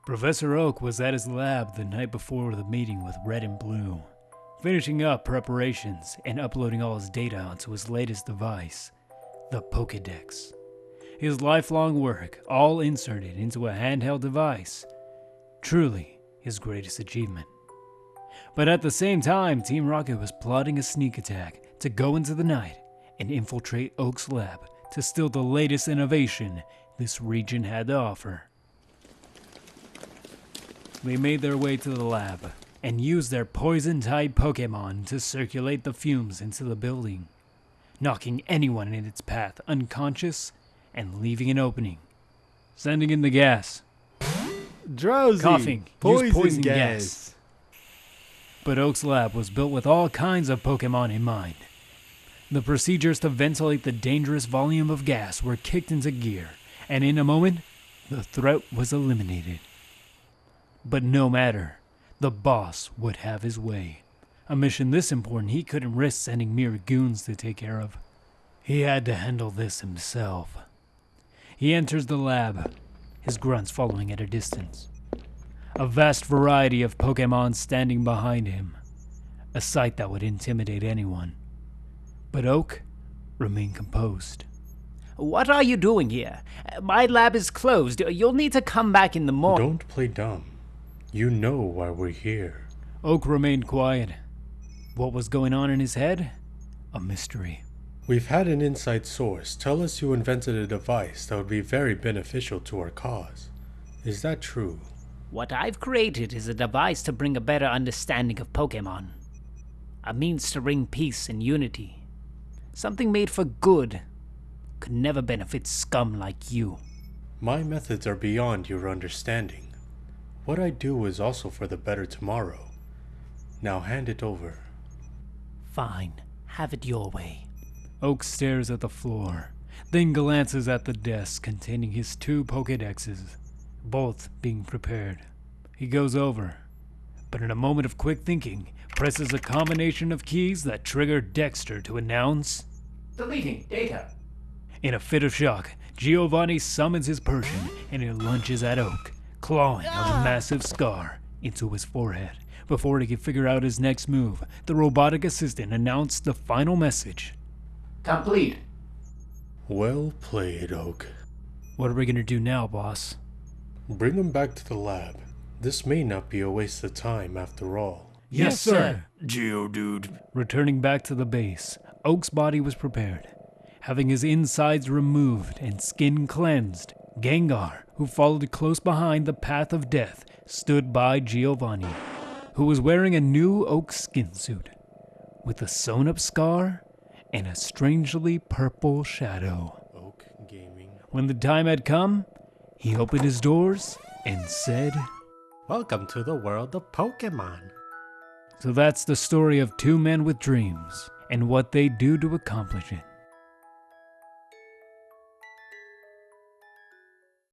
Professor Oak was at his lab the night before the meeting with Red and Blue, finishing up preparations and uploading all his data onto his latest device, the Pokédex. His lifelong work, all inserted into a handheld device. Truly his greatest achievement. But at the same time, Team Rocket was plotting a sneak attack to go into the night and infiltrate Oak's lab to steal the latest innovation this region had to offer. They made their way to the lab and used their poison-type Pokémon to circulate the fumes into the building, knocking anyone in its path unconscious and leaving an opening, sending in the gas. Drowsy, Coughing, use poison gas. But Oak's lab was built with all kinds of Pokémon in mind. The procedures to ventilate the dangerous volume of gas were kicked into gear, and in a moment, the threat was eliminated. But no matter, the boss would have his way. A mission this important he couldn't risk sending mere goons to take care of. He had to handle this himself. He enters the lab, his grunts following at a distance. A vast variety of Pokémon standing behind him, a sight that would intimidate anyone. But Oak remained composed. What are you doing here? My lab is closed. You'll need to come back in the morning. Don't play dumb. You know why we're here. Oak remained quiet. What was going on in his head? A mystery. We've had an inside source tell us you invented a device that would be very beneficial to our cause. Is that true? What I've created is a device to bring a better understanding of Pokémon. A means to bring peace and unity. Something made for good. Could never benefit scum like you. My methods are beyond your understanding. What I do is also for the better tomorrow. Now hand it over. Fine. Have it your way. Oak stares at the floor, then glances at the desk containing his 2 Pokédexes, both being prepared. He goes over, but in a moment of quick thinking, presses a combination of keys that trigger Dexter to announce, Deleting data. In a fit of shock, Giovanni summons his Persian and he lunges at Oak, clawing a massive scar into his forehead. Before he could figure out his next move, the robotic assistant announced the final message. Complete. Well played, Oak. What are we gonna do now, boss? Bring him back to the lab. This may not be a waste of time after all. Yes, sir, Geodude. Returning back to the base, Oak's body was prepared. Having his insides removed and skin cleansed, Gengar, who followed close behind the path of death, stood by Giovanni, who was wearing a new Oak skin suit, with a sewn-up scar and a strangely purple shadow. Oak Gaming. When the time had come, he opened his doors and said, Welcome to the world of Pokémon. So that's the story of 2 men with dreams, and what they do to accomplish it.